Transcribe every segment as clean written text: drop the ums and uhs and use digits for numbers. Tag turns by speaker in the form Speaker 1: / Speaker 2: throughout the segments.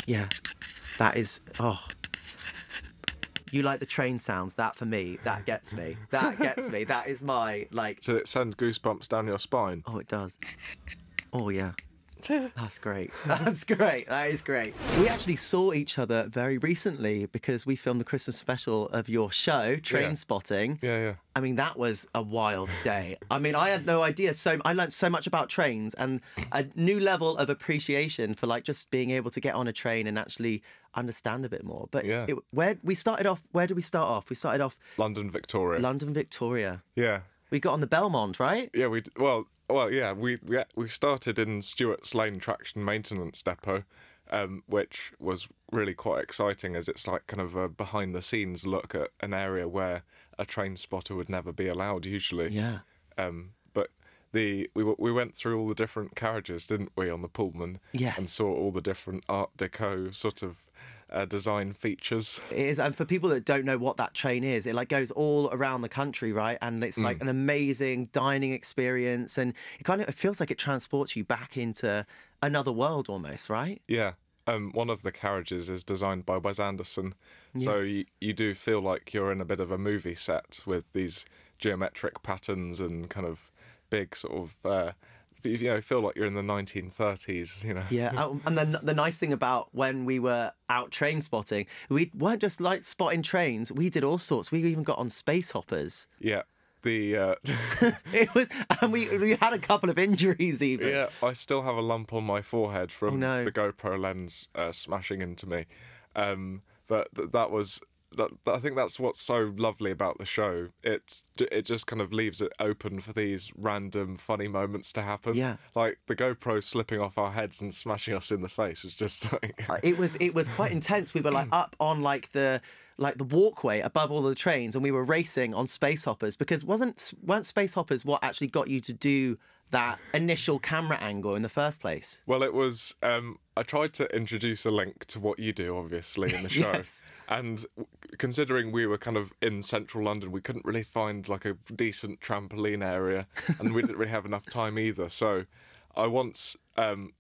Speaker 1: Yeah, that is... Oh. You like the train sounds? That, for me, that gets me. That gets me. That is my, like...
Speaker 2: So it sends goosebumps down your spine?
Speaker 1: Oh, it does. Oh, yeah. That's great. That's great. That is great. We actually saw each other very recently because we filmed the Christmas special of your show, Trainspotting.
Speaker 2: Yeah.
Speaker 1: I mean, that was a wild day. I mean, I had no idea. So I learned so much about trains and a new level of appreciation for like just being able to get on a train and actually understand a bit more. But where did we start off? We started off
Speaker 2: London, Victoria.
Speaker 1: London, Victoria.
Speaker 2: Yeah.
Speaker 1: We got on the Belmont, right?
Speaker 2: Yeah, we started in Stewart's Lane Traction Maintenance Depot, which was really quite exciting as it's like kind of a behind-the-scenes look at an area where a train spotter would never be allowed usually.
Speaker 1: Yeah.
Speaker 2: But we went through all the different carriages, didn't we, on the Pullman?
Speaker 1: Yes.
Speaker 2: And saw all the different Art Deco sort of design features.
Speaker 1: It is, and for people that don't know what that train is, it like goes all around the country, right? And it's like an amazing dining experience, and it feels like it transports you back into another world almost, right?
Speaker 2: Yeah. One of the carriages is designed by Wes Anderson, so you do feel like you're in a bit of a movie set with these geometric patterns and kind of big sort of feel like you're in the 1930s, you know.
Speaker 1: Yeah, and then the nice thing about when we were out train spotting, we weren't just like spotting trains. We did all sorts. We even got on space hoppers.
Speaker 2: Yeah, the
Speaker 1: it was, and we had a couple of injuries even.
Speaker 2: Yeah, I still have a lump on my forehead from
Speaker 1: the
Speaker 2: GoPro lens smashing into me. But that was. I think that's what's so lovely about the show. It just kind of leaves it open for these random funny moments to happen.
Speaker 1: Yeah,
Speaker 2: like the GoPro slipping off our heads and smashing us in the face was just like
Speaker 1: it was quite intense. We were like up on like the walkway above all the trains, and we were racing on space hoppers because weren't space hoppers what actually got you to do that initial camera angle in the first place?
Speaker 2: Well, it was. I tried to introduce a link to what you do, obviously, in the show.
Speaker 1: Yes.
Speaker 2: And considering we were kind of in central London, we couldn't really find like a decent trampoline area, and we didn't really have enough time either. So I once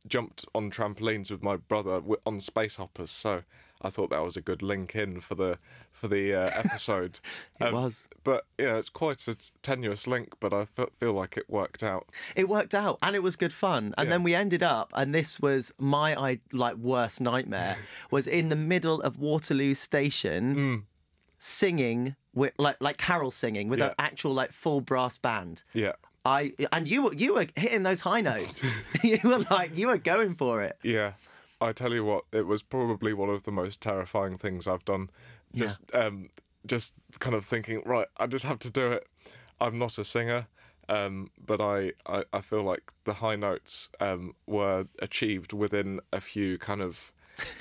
Speaker 2: jumped on trampolines with my brother on space hoppers. So I thought that was a good link in for the episode.
Speaker 1: It was.
Speaker 2: But it's quite a tenuous link, but I feel like it worked out.
Speaker 1: It worked out, and it was good fun. And then we ended up, and this was my worst nightmare, was in the middle of Waterloo Station, singing with like carol singing with an actual like full brass band.
Speaker 2: Yeah.
Speaker 1: And you were hitting those high notes. you were going for it.
Speaker 2: Yeah. I tell you what, it was probably one of the most terrifying things I've done. Just kind of thinking, right, I just have to do it. I'm not a singer, but I feel like the high notes were achieved within a few kind of,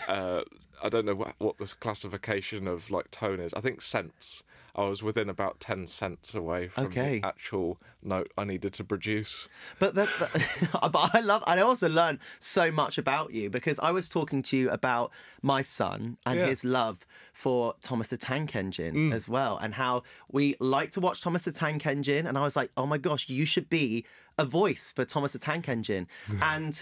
Speaker 2: I don't know what the classification of like tone is. I think cents. I was within about 10 cents away from the actual note I needed to produce.
Speaker 1: But but I also learned so much about you because I was talking to you about my son and his love for Thomas the Tank Engine as well, and how we like to watch Thomas the Tank Engine. And I was like, oh my gosh, you should be a voice for Thomas the Tank Engine. And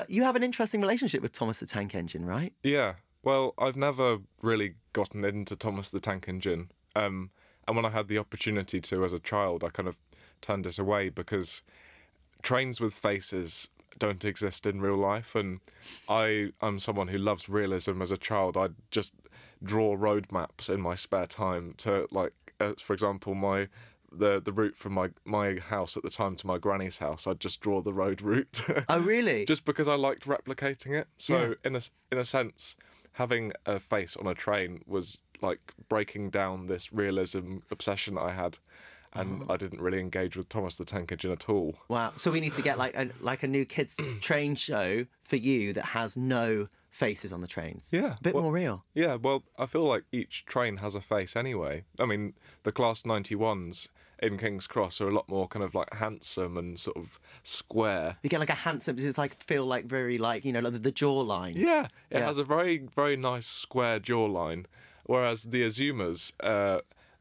Speaker 1: you have an interesting relationship with Thomas the Tank Engine, right?
Speaker 2: Yeah. Well, I've never really gotten into Thomas the Tank Engine. And when I had the opportunity to as a child, I kind of turned it away because trains with faces don't exist in real life. And I'm someone who loves realism. As a child, I'd just draw road maps in my spare time to, like, for example, the route from my house at the time to my granny's house. I'd just draw the road route.
Speaker 1: Oh, really?
Speaker 2: Just because I liked replicating it. So in a sense, having a face on a train was like breaking down this realism obsession I had, and I didn't really engage with Thomas the Tank Engine at all.
Speaker 1: Wow! So we need to get like a new kids train show for you that has no faces on the trains.
Speaker 2: Yeah,
Speaker 1: a bit more real.
Speaker 2: Yeah, well, I feel like each train has a face anyway. I mean, the Class 91s in King's Cross are a lot more kind of like handsome and sort of square.
Speaker 1: You get like a handsome, it's like feel like very like like the jawline.
Speaker 2: Yeah, it has a very very nice square jawline. Whereas the Azumas,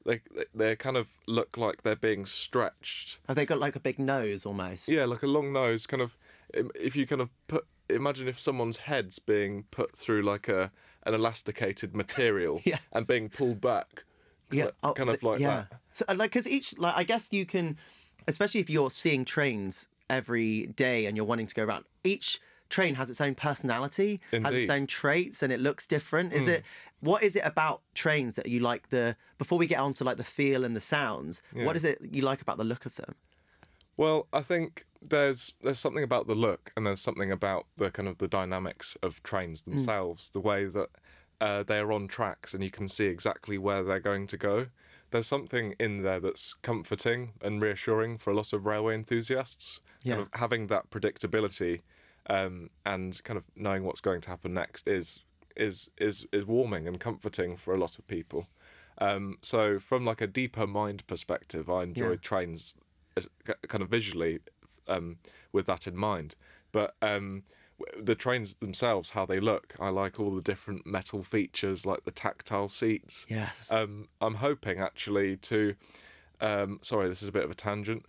Speaker 2: they kind of look like they're being stretched.
Speaker 1: Have they got like a big nose almost?
Speaker 2: Yeah, like a long nose. Kind of, if you kind of put imagine if someone's head's being put through like an elasticated material
Speaker 1: Yes.
Speaker 2: and being pulled back.
Speaker 1: Yeah,
Speaker 2: Kind of like that.
Speaker 1: So like, because I guess you can, especially if you're seeing trains every day and you're wanting to go around, each train has its own personality, has its
Speaker 2: Indeed.
Speaker 1: own traits, and it looks different. What is it about trains that you like before we get on to like the feel and the sounds, what is it you like about the look of them?
Speaker 2: Well, I think there's something about the look, and there's something about the kind of the dynamics of trains themselves, the way that they're on tracks and you can see exactly where they're going to go. There's something in there that's comforting and reassuring for a lot of railway enthusiasts. Kind of having that predictability and kind of knowing what's going to happen next is warming and comforting for a lot of people. So from like a deeper mind perspective, I enjoy trains kind of visually with that in mind. But the trains themselves, how they look, I like all the different metal features, like the tactile seats.
Speaker 1: Yes.
Speaker 2: I'm hoping actually to sorry, this is a bit of a tangent.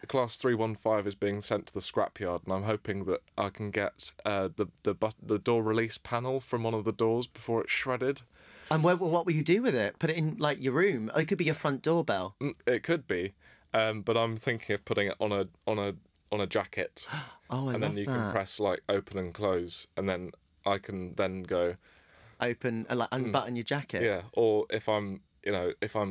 Speaker 2: Class 315 is being sent to the scrapyard, and I'm hoping that I can get the door release panel from one of the doors before it's shredded.
Speaker 1: And what will you do with it? Put it in like your room? It could be your front doorbell.
Speaker 2: It could be, but I'm thinking of putting it on a jacket.
Speaker 1: Oh,
Speaker 2: and then you can press like open and close, and then I can then go
Speaker 1: open and like unbutton your jacket.
Speaker 2: Yeah, or if I'm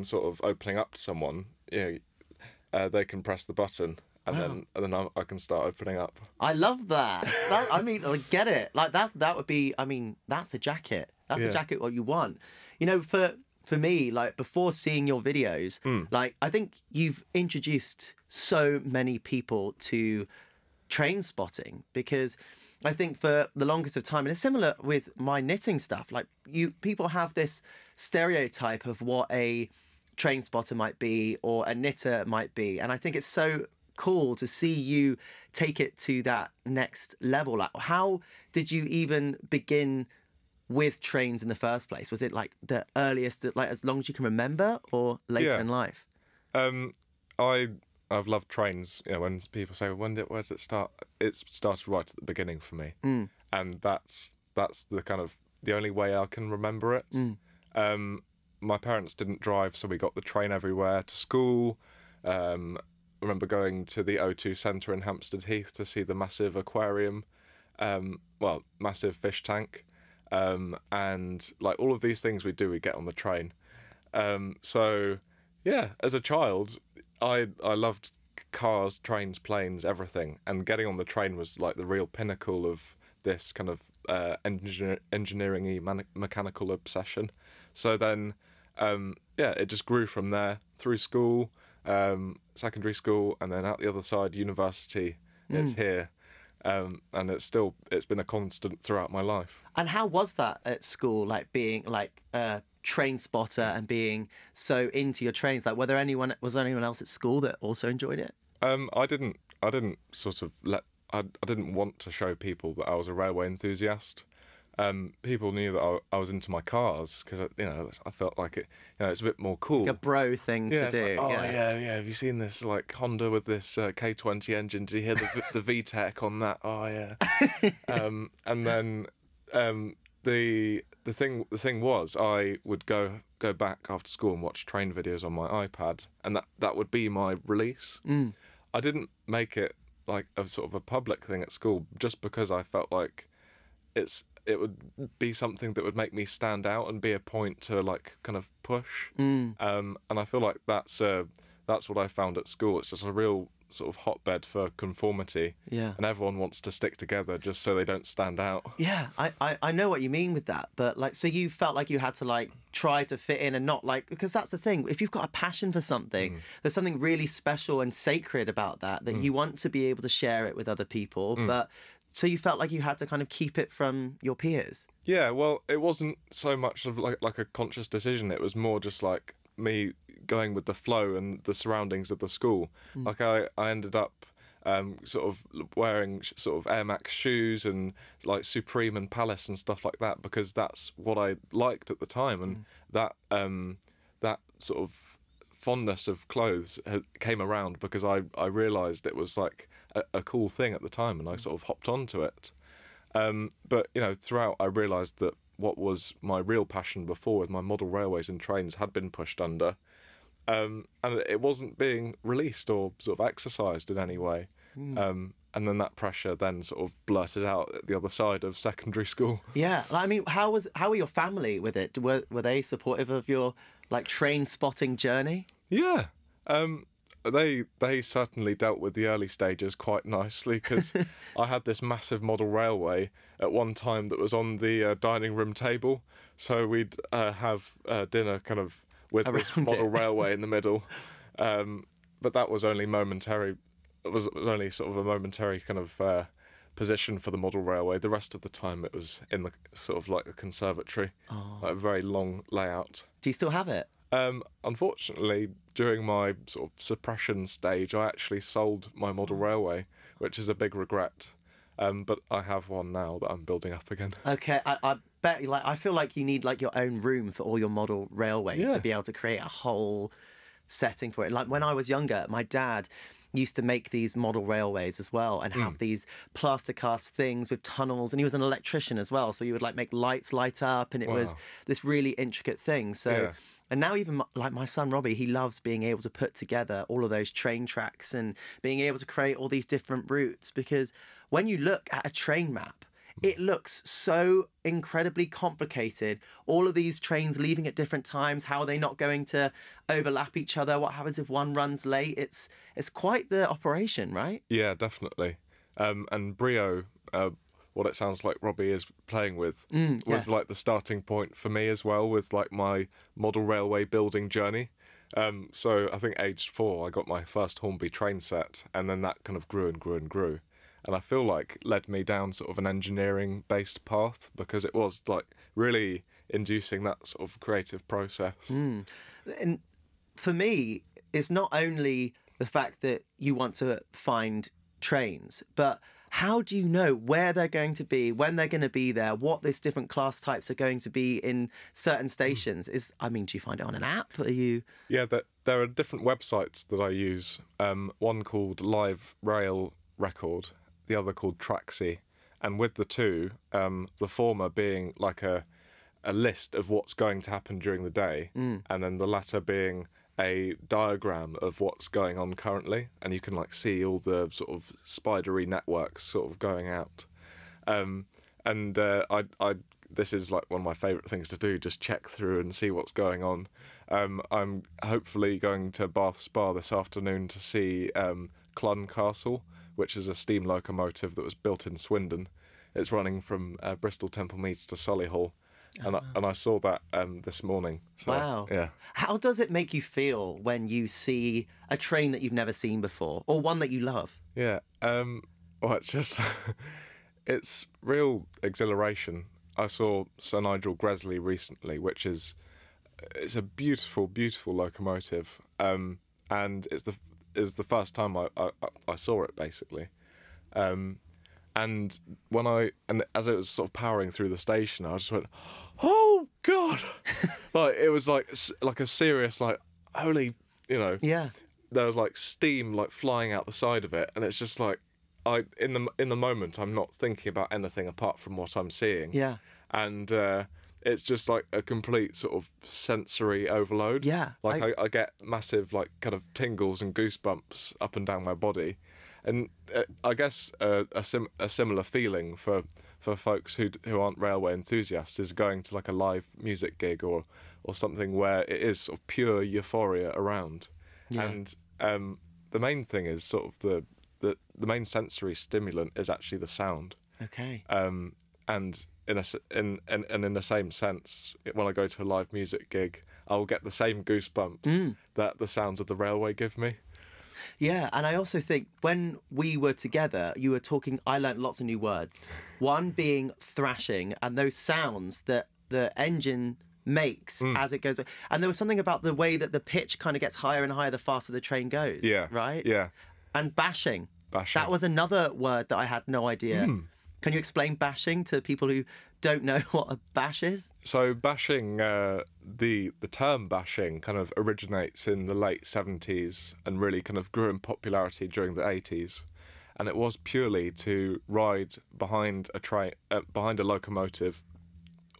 Speaker 2: sort of opening up to someone, they can press the button, and then I can start opening up.
Speaker 1: I love that. I mean, I get it. Like that would be. I mean, that's the jacket. That's the jacket what you want. You know, for me, like before seeing your videos, like I think you've introduced so many people to Trainspotting, because I think for the longest of time, and it's similar with my knitting stuff, like people have this stereotype of what a train spotter might be or a knitter might be, and I think it's so cool to see you take it to that next level. Like, how did you even begin with trains in the first place? Was it like the earliest, like as long as you can remember, or later in life?
Speaker 2: I've loved trains. You know, when people say, where did it start? It started right at the beginning for me, and that's the kind of the only way I can remember it. My parents didn't drive, so we got the train everywhere to school. I remember going to the O2 Centre in Hampstead Heath to see the massive aquarium, massive fish tank, and like all of these things we get on the train. So yeah, as a child, I loved cars, trains, planes, everything, and getting on the train was like the real pinnacle of this kind of engineering-y mechanical obsession. So then, it just grew from there through school, secondary school, and then out the other side, university. It's here, and it's been a constant throughout my life.
Speaker 1: And how was that at school, like being like a train spotter and being so into your trains? Like, was there anyone else at school that also enjoyed it?
Speaker 2: I didn't sort of I didn't want to show people that I was a railway enthusiast. People knew that I was into my cars because I felt like it. It's a bit more cool.
Speaker 1: Like a bro thing to do.
Speaker 2: Like, yeah. Have you seen this like Honda with this K20 engine? Did you hear the VTEC on that? Oh yeah. And then the thing was, I would go back after school and watch train videos on my iPad, and that would be my release. I didn't make it like a sort of a public thing at school just because I felt like it would be something that would make me stand out and be a point to like kind of push. And I feel like that's what I found at school. It's just a real sort of hotbed for conformity. Yeah. And everyone wants to stick together just so they don't stand out.
Speaker 1: Yeah, I know what you mean with that. But like, so you felt like you had to like try to fit in and not like, because that's the thing. If you've got a passion for something, there's something really special and sacred about that you want to be able to share it with other people. But so you felt like you had to kind of keep it from your peers.
Speaker 2: Yeah, well, it wasn't so much of like a conscious decision. It was more just like me going with the flow and the surroundings of the school. Like I ended up sort of wearing sort of Air Max shoes and like Supreme and Palace and stuff like that because that's what I liked at the time, and that sort of fondness of clothes came around because I realised it was like a cool thing at the time, and I sort of hopped onto it. But you know, throughout I realised that what was my real passion before with my model railways and trains had been pushed under, and it wasn't being released or sort of exercised in any way. And then that pressure then sort of blurted out at the other side of secondary school.
Speaker 1: Yeah, I mean, how were your family with it? Were they supportive of your like train spotting journey?
Speaker 2: Yeah, they certainly dealt with the early stages quite nicely, because I had this massive model railway at one time that was on the dining room table, so we'd have dinner kind of with
Speaker 1: Around
Speaker 2: this model
Speaker 1: it.
Speaker 2: railway in the middle. But that was only momentary. It was only sort of a momentary kind of position for the model railway. The rest of the time it was in the sort of like a conservatory, like a very long layout.
Speaker 1: Do you still have it?
Speaker 2: Unfortunately, during my sort of suppression stage, I actually sold my model railway, which is a big regret. But I have one now that I'm building up again.
Speaker 1: Okay, I bet. Like, I feel like you need like your own room for all your model railways
Speaker 2: Yeah.
Speaker 1: to be able to create a whole setting for it. Like when I was younger, my dad used to make these model railways as well, and have these plaster cast things with tunnels, and he was an electrician as well, so you would like make lights light up, and it was
Speaker 2: Wow.
Speaker 1: this really intricate thing. So
Speaker 2: Yeah.
Speaker 1: and now even like my son Robbie, he loves being able to put together all of those train tracks and being able to create all these different routes, because when you look at a train map, it looks so incredibly complicated. All of these trains leaving at different times, how are they not going to overlap each other? What happens if one runs late? It's quite the operation, right?
Speaker 2: Yeah, definitely. And Brio, what it sounds like Robbie is playing with, was
Speaker 1: yes.
Speaker 2: like the starting point for me as well, with like my model railway building journey. So I think aged 4, I got my first Hornby train set, and then that kind of grew and grew and grew. And I feel like led me down sort of an engineering-based path, because it was like really inducing that sort of creative process.
Speaker 1: And for me, it's not only the fact that you want to find trains, but how do you know where they're going to be, when they're going to be there, what these different class types are going to be in certain stations? I mean, do you find it on an app? Are you...
Speaker 2: Yeah, there are different websites that I use. One called Live Rail Record, the other called Traxy. And with the two, the former being like a list of what's going to happen during the day, and then the latter being a diagram of what's going on currently, and you can like see all the sort of spidery networks sort of going out. I this is like one of my favourite things to do, just check through and see what's going on. I'm hopefully going to Bath Spa this afternoon to see Clun Castle, which is a steam locomotive that was built in Swindon. It's running from Bristol Temple Meads to Solihull. And I saw that this morning. So,
Speaker 1: Wow.
Speaker 2: Yeah.
Speaker 1: How does it make you feel when you see a train that you've never seen before, or one that you love?
Speaker 2: Yeah. Well, it's just, it's real exhilaration. I saw Sir Nigel Gresley recently, it's a beautiful, beautiful locomotive. And it's the first time I saw it, basically. And as it was sort of powering through the station, I just went, "Oh God!" Like it was like a serious, like, holy, you know.
Speaker 1: Yeah.
Speaker 2: There was like steam like flying out the side of it, and it's just like in the moment I'm not thinking about anything apart from what I'm seeing.
Speaker 1: Yeah.
Speaker 2: And it's just like a complete sort of sensory overload.
Speaker 1: Yeah.
Speaker 2: Like I get massive like kind of tingles and goosebumps up and down my body. And I guess a similar feeling for folks who aren't railway enthusiasts is going to like a live music gig or something where it is sort of pure euphoria around.
Speaker 1: Yeah.
Speaker 2: And the main thing is sort of the main sensory stimulant is actually the sound.
Speaker 1: Okay.
Speaker 2: And in the same sense, when I go to a live music gig, I'll get the same goosebumps that the sounds of the railway give me.
Speaker 1: Yeah, and I also think when we were together, you were talking, I learnt lots of new words. One being thrashing, and those sounds that the engine makes as it goes. And there was something about the way that the pitch kind of gets higher and higher the faster the train goes.
Speaker 2: Yeah.
Speaker 1: Right?
Speaker 2: Yeah.
Speaker 1: And bashing.
Speaker 2: Bashing.
Speaker 1: That was another word that I had no idea. Can you explain bashing to people who don't know what a bash is?
Speaker 2: So bashing, the term bashing kind of originates in the late 70s and really kind of grew in popularity during the 80s. and it was purely to ride behind a train, behind a locomotive,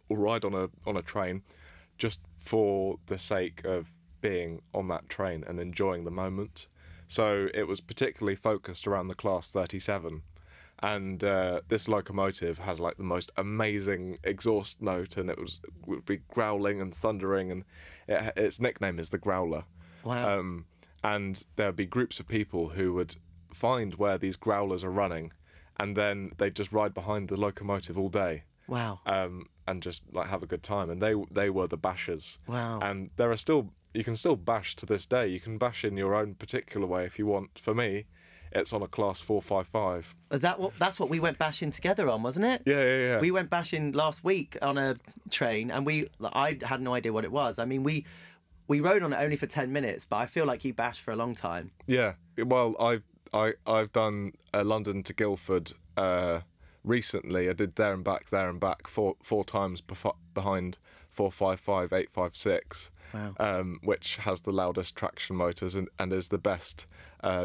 Speaker 2: or ride on a train, just for the sake of being on that train and enjoying the moment. So it was particularly focused around the Class 37. And this locomotive has like the most amazing exhaust note, and would be growling and thundering, and its nickname is the Growler.
Speaker 1: Wow.
Speaker 2: And there'd be groups of people who would find where these growlers are running, and then they'd just ride behind the locomotive all day.
Speaker 1: Wow.
Speaker 2: And just like have a good time. And they were the bashers.
Speaker 1: Wow.
Speaker 2: And you can still bash to this day. You can bash in your own particular way if you want. For me, it's on a Class 455.
Speaker 1: That's what we went bashing together on, wasn't it?
Speaker 2: Yeah.
Speaker 1: We went bashing last week on a train, and I had no idea what it was. I mean, we rode on it only for 10 minutes, but I feel like you bashed for a long time.
Speaker 2: Yeah. Well, I've done London to Guildford recently. I did there and back four times behind 455 856.
Speaker 1: Wow.
Speaker 2: Which has the loudest traction motors and is the best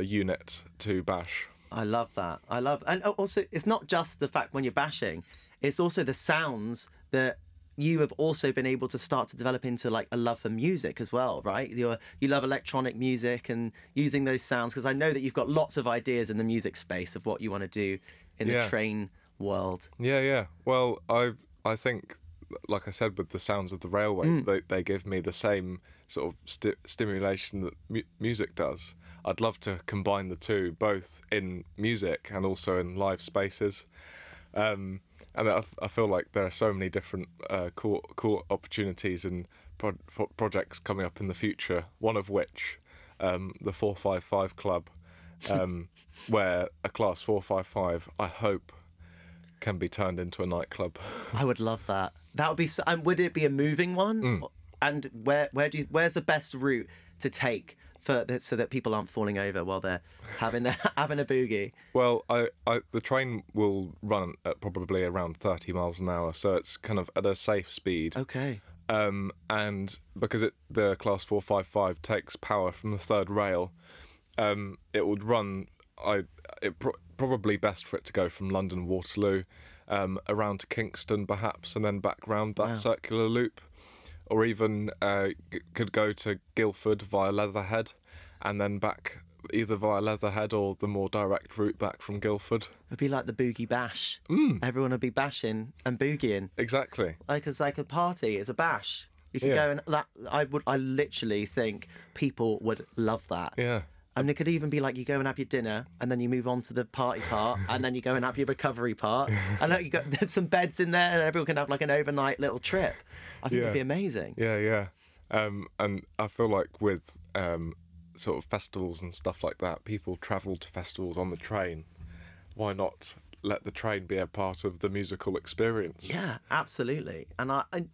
Speaker 2: unit to bash.
Speaker 1: I love that. And also, it's not just the fact when you're bashing, it's also the sounds that you have also been able to start to develop into like a love for music as well, right? You love electronic music and using those sounds, because I know that you've got lots of ideas in the music space of what you want to do in the train world.
Speaker 2: Yeah. Well, I think, like I said, with the sounds of the railway, they give me the same sort of stimulation that music does. I'd love to combine the two, both in music and also in live spaces. And I feel like there are so many different cool opportunities and projects coming up in the future, one of which, the 455 Club, where a Class 455, I hope, can be turned into a nightclub.
Speaker 1: I would love that. That would be. And would it be a moving one? And where's the best route to take so that people aren't falling over while they're having a boogie?
Speaker 2: Well, the train will run at probably around 30 miles an hour, so it's kind of at a safe speed.
Speaker 1: Okay.
Speaker 2: And because the Class 455 takes power from the third rail, it would run. Probably best for it to go from London Waterloo, around to Kingston perhaps, and then back round that circular loop, or even could go to Guildford via Leatherhead, and then back either via Leatherhead or the more direct route back from Guildford.
Speaker 1: It'd be like the boogie bash. Everyone would be bashing and boogieing.
Speaker 2: Exactly.
Speaker 1: Like it's like a party. It's a bash. You could go and I literally think people would love that.
Speaker 2: Yeah.
Speaker 1: And it could even be like you go and have your dinner, and then you move on to the party part, and then you go and have your recovery part, and you got some beds in there, and everyone can have like an overnight little trip. I think it'd be amazing.
Speaker 2: Yeah. And I feel like with sort of festivals and stuff like that, people travel to festivals on the train. Why not let the train be a part of the musical experience?
Speaker 1: Yeah, absolutely. And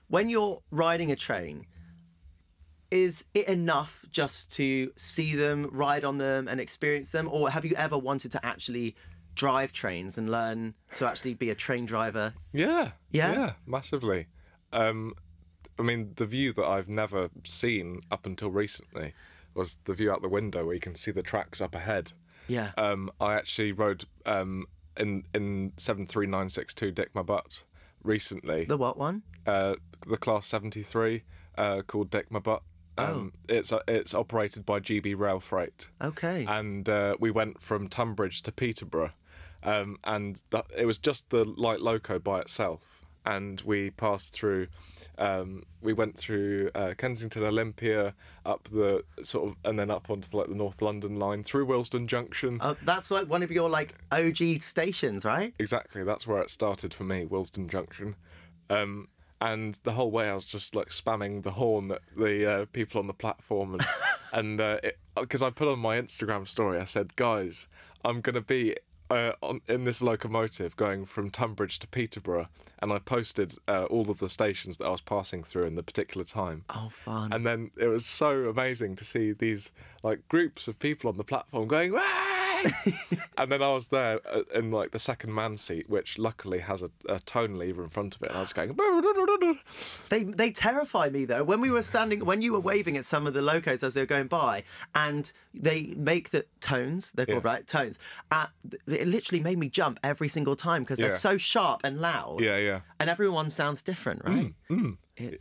Speaker 1: when you're riding a train, is it enough just to see them, ride on them and experience them? Or have you ever wanted to actually drive trains and learn to actually be a train driver?
Speaker 2: Yeah, massively. I mean, the view that I've never seen up until recently was the view out the window where you can see the tracks up ahead.
Speaker 1: Yeah.
Speaker 2: I actually rode in 73962 Dick My Butt recently.
Speaker 1: The what one?
Speaker 2: The Class 73 called Dick My Butt. It's operated by GB Rail Freight.
Speaker 1: Okay.
Speaker 2: And we went from Tunbridge to Peterborough, and it was just the light loco by itself. And we passed through, we went through Kensington Olympia, up the sort of, and then up onto the North London line through Willesden Junction.
Speaker 1: That's like one of your like OG stations, right?
Speaker 2: Exactly, that's where it started for me, Willesden Junction. And the whole way I was just like spamming the horn at the people on the platform, and because I put on my Instagram story, I said, guys, I'm going to be in this locomotive going from Tunbridge to Peterborough, and I posted all of the stations that I was passing through in the particular time.
Speaker 1: Oh, fun.
Speaker 2: And then it was so amazing to see these like groups of people on the platform going, "Way!" And then I was there in like the second man seat, which luckily has a tone lever in front of it, and I was going.
Speaker 1: They terrify me though. When you were waving at some of the locos as they were going by, and they make the tones, they're called right tones. It literally made me jump every single time because they're so sharp and loud.
Speaker 2: Yeah.
Speaker 1: And everyone sounds different, right?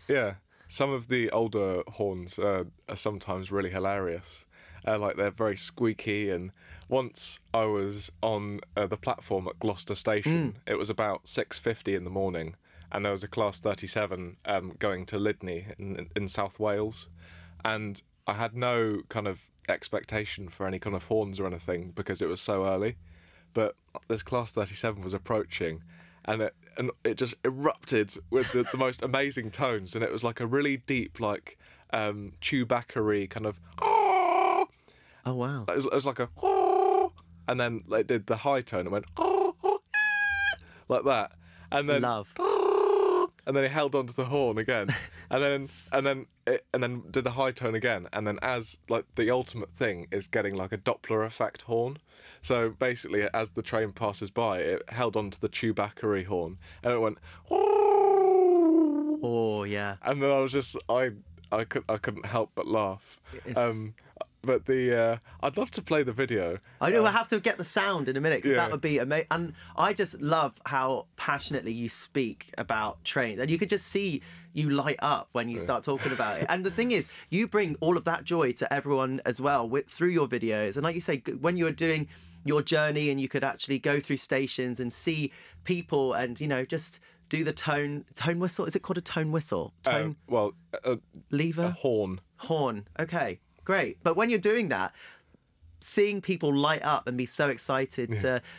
Speaker 2: Yeah. Some of the older horns are sometimes really hilarious. Like they're very squeaky. And once I was on the platform at Gloucester Station. It was about 6:50 in the morning, and there was a Class 37 going to Lydney in South Wales, and I had no kind of expectation for any kind of horns or anything because it was so early. But this Class 37 was approaching, and it just erupted with the most amazing tones, and it was like a really deep, like Chewbacca-y kind of. Oh
Speaker 1: wow!
Speaker 2: It was like a, and then it did the high tone and went like that, and then and then it held onto the horn again, and then did the high tone again, and then as like the ultimate thing is getting like a Doppler effect horn. So basically, as the train passes by, it held onto the Chewbacca-y horn, and it went.
Speaker 1: Oh yeah.
Speaker 2: And then I was just I couldn't help but laugh. But I'd love to play the video.
Speaker 1: I know. We'll have to get the sound in a minute because
Speaker 2: Yeah.
Speaker 1: that would be amazing. And I just love how passionately you speak about trains, and you could just see you light up when you start talking about it. And the thing is, you bring all of that joy to everyone as well through your videos. And like you say, when you were doing your journey, and you could actually go through stations and see people, and just do the tone whistle. Is it called a tone whistle? Lever?
Speaker 2: A horn.
Speaker 1: Horn. Okay. Great. But when you're doing that, seeing people light up and be so excited,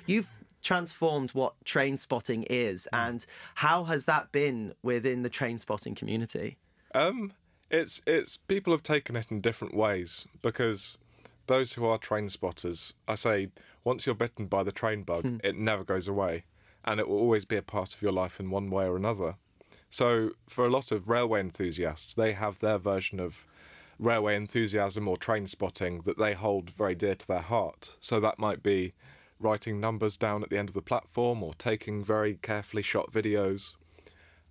Speaker 1: you've transformed what Trainspotting is, and how has that been within the Trainspotting community?
Speaker 2: It's people have taken it in different ways, because those who are train spotters, I say, once you're bitten by the train bug, it never goes away, and it will always be a part of your life in one way or another. So for a lot of railway enthusiasts, they have their version of railway enthusiasm or train spotting that they hold very dear to their heart. So that might be writing numbers down at the end of the platform, or taking very carefully shot videos.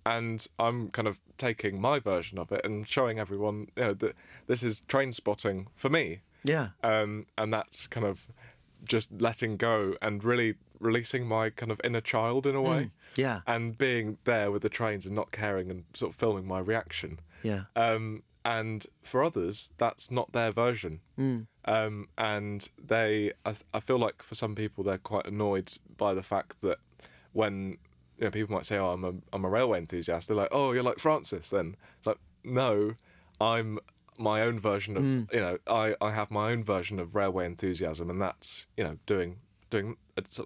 Speaker 2: And I'm kind of taking my version of it and showing everyone, that this is train spotting for me.
Speaker 1: Yeah.
Speaker 2: And that's kind of just letting go and really releasing my kind of inner child in a way.
Speaker 1: Yeah.
Speaker 2: And being there with the trains and not caring, and sort of filming my reaction.
Speaker 1: Yeah.
Speaker 2: And for others, that's not their version. And I feel like for some people, they're quite annoyed by the fact that when people might say, "Oh, I'm a railway enthusiast," they're like, "Oh, you're like Francis then." It's like, no, I'm my own version of I have my own version of railway enthusiasm, and that's doing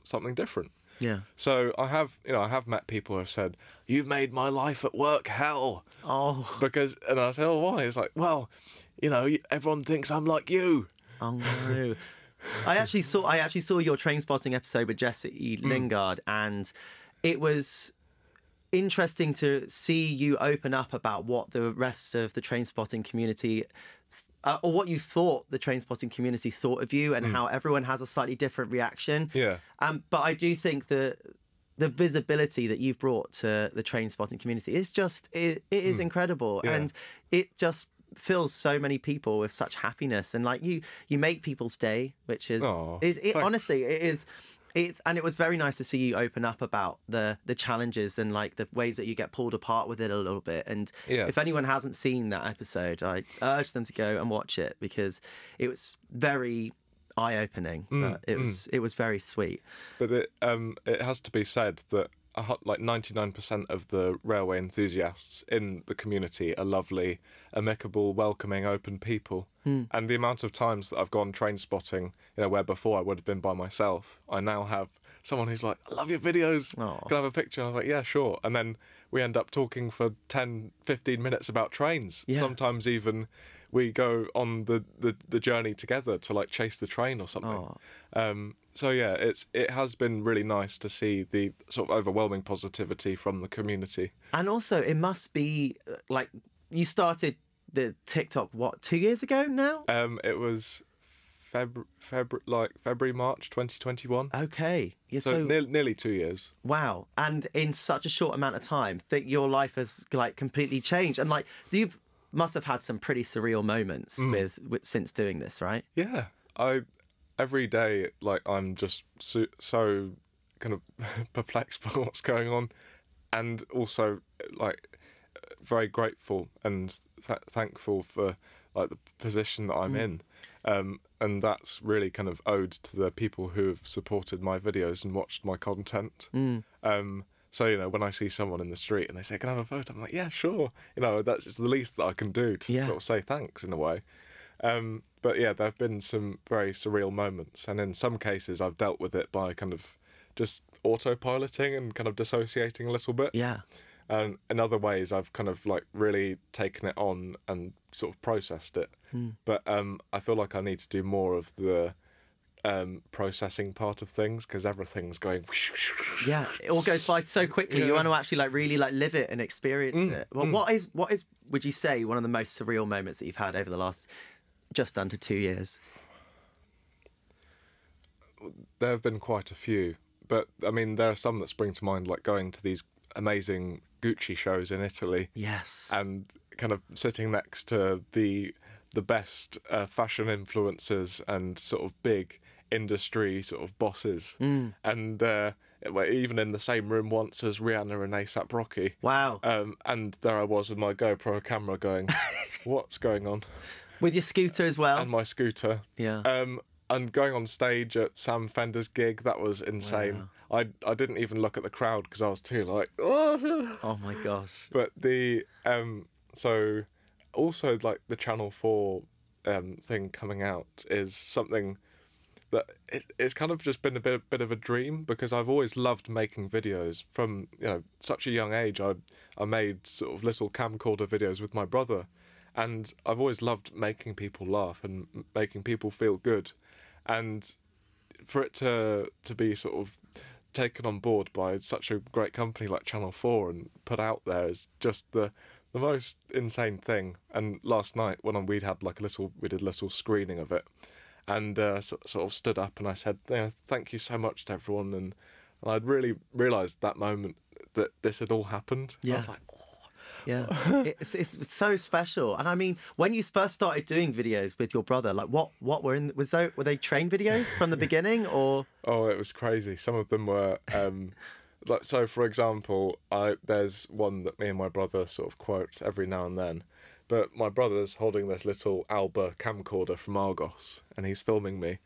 Speaker 2: something different.
Speaker 1: Yeah.
Speaker 2: So I have met people who have said, "You've made my life at work hell."
Speaker 1: Oh.
Speaker 2: And I say, "Oh, why?" It's like, well, everyone thinks I'm like you.
Speaker 1: Oh no. I actually saw your Trainspotting episode with Jesse Lingard, and it was interesting to see you open up about what the rest of the Trainspotting community, or what you thought the Trainspotting community thought of you, and how everyone has a slightly different reaction.
Speaker 2: Yeah.
Speaker 1: But I do think the visibility that you've brought to the Trainspotting community is just it is incredible, and it just fills so many people with such happiness, and like you make people's day, which is honestly it is. And it was very nice to see you open up about the challenges and like the ways that you get pulled apart with it a little bit. And if anyone hasn't seen that episode, I urge them to go and watch it, because it was very eye-opening. But it was very sweet.
Speaker 2: But it has to be said that like 99% of the railway enthusiasts in the community are lovely, amicable, welcoming, open people. And the amount of times that I've gone train spotting, where before I would have been by myself, I now have someone who's like, "I love your videos. Can I have a picture?" And I was like, "Yeah, sure." And then we end up talking for 10, 15 minutes about trains.
Speaker 1: Yeah.
Speaker 2: Sometimes even we go on the journey together to like chase the train or something. So yeah, it has been really nice to see the sort of overwhelming positivity from the community.
Speaker 1: And also, it must be like you started the TikTok 2 years ago now?
Speaker 2: It was February, March 2021.
Speaker 1: Okay. Yeah,
Speaker 2: so nearly 2 years.
Speaker 1: Wow. And in such a short amount of time, think your life has like completely changed. And like you've must have had some pretty surreal moments with since doing this, right?
Speaker 2: Yeah. Every day, like, I'm just so kind of perplexed by what's going on, and also like very grateful and thankful for like the position that I'm in, and that's really kind of owed to the people who have supported my videos and watched my content. So, you know, when I see someone in the street and they say, "Can I have a photo?" I'm like, "Yeah, sure." You know, that's just the least that I can do to sort of say thanks in a way. But yeah, there have been some very surreal moments, and in some cases I've dealt with it by kind of just autopiloting and kind of dissociating a little bit.
Speaker 1: Yeah.
Speaker 2: And in other ways I've kind of like really taken it on and sort of processed it. But I feel like I need to do more of the processing part of things, because everything's going
Speaker 1: yeah, it all goes by so quickly. You want to actually like really like live it and experience it. Well, what is would you say one of the most surreal moments that you've had over the last just under 2 years?
Speaker 2: There have been quite a few, but I mean there are some that spring to mind, like going to these amazing Gucci shows in Italy.
Speaker 1: Yes.
Speaker 2: And kind of sitting next to the best fashion influencers and sort of big industry sort of bosses, and we're even in the same room once as Rihanna and A$AP Rocky.
Speaker 1: Wow.
Speaker 2: And there I was with my GoPro camera going, what's going on?
Speaker 1: With your scooter as well.
Speaker 2: And my scooter.
Speaker 1: Yeah.
Speaker 2: And going on stage at Sam Fender's gig, that was insane. Wow. I didn't even look at the crowd because I was too like,
Speaker 1: oh my gosh.
Speaker 2: But the so also like the Channel 4 thing coming out is something that it's kind of just been a bit of a dream, because I've always loved making videos from, you know, such a young age. I made sort of little camcorder videos with my brother, and I've always loved making people laugh and making people feel good, and for it to be sort of taken on board by such a great company like Channel 4 and put out there is just the most insane thing. And last night when we did a little screening of it, and sort of stood up and I said, thank you so much to everyone, and I'd really realised that moment that this had all happened.
Speaker 1: Yeah.
Speaker 2: I was like,
Speaker 1: yeah, it's so special. And I mean, when you first started doing videos with your brother, like what were they train videos from the beginning, or?
Speaker 2: Oh, it was crazy. Some of them were like, so for example, there's one that me and my brother sort of quote every now and then, but my brother's holding this little Alba camcorder from Argos and he's filming me,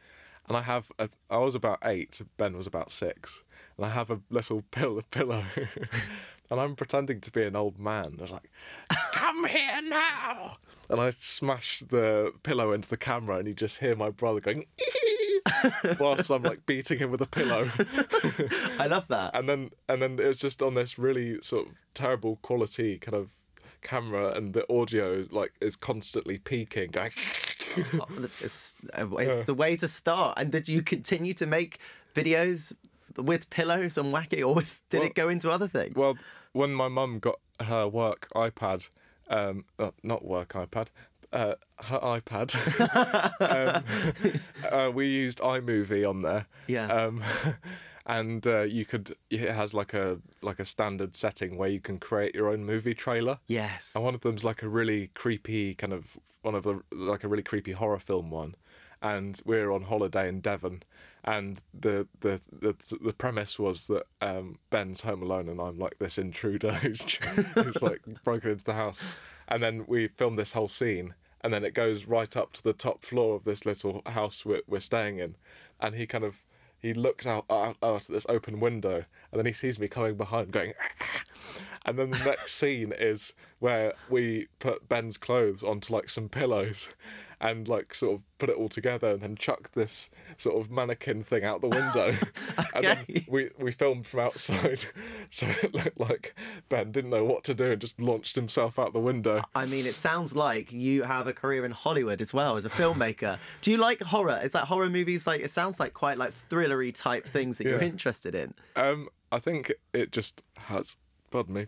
Speaker 2: and I was about 8, Ben was about 6, and I have a little pillow and I'm pretending to be an old man. They're like, "Come here now!" And I smash the pillow into the camera, and you just hear my brother going, whilst I'm like beating him with a pillow.
Speaker 1: I love that.
Speaker 2: And then it was just on this really sort of terrible quality kind of camera, and the audio like is constantly peaking, going.
Speaker 1: It's the way to start. And did you continue to make videos with pillows and wacky, or did it go into other things?
Speaker 2: Well, when my mum got her work iPad, not work iPad, her iPad, we used iMovie on there.
Speaker 1: Yeah.
Speaker 2: And it has like a standard setting where you can create your own movie trailer.
Speaker 1: Yes.
Speaker 2: And one of them's like a really creepy really creepy horror film one. And we're on holiday in Devon, and the premise was that Ben's home alone and I'm like this intruder who's like broken into the house, and then we filmed this whole scene, and then it goes right up to the top floor of this little house we're staying in, and he looks out at this open window, and then he sees me coming behind going, and then the next scene is where we put Ben's clothes onto like some pillows and like sort of put it all together and then chuck this sort of mannequin thing out the window.
Speaker 1: Okay.
Speaker 2: And then we filmed from outside, so it looked like Ben didn't know what to do and just launched himself out the window.
Speaker 1: I mean, it sounds like you have a career in Hollywood as well as a filmmaker. Do you like horror? Is that horror movies, like, it sounds like quite like thrillery type things that you're interested in?
Speaker 2: I think it just has, pardon me,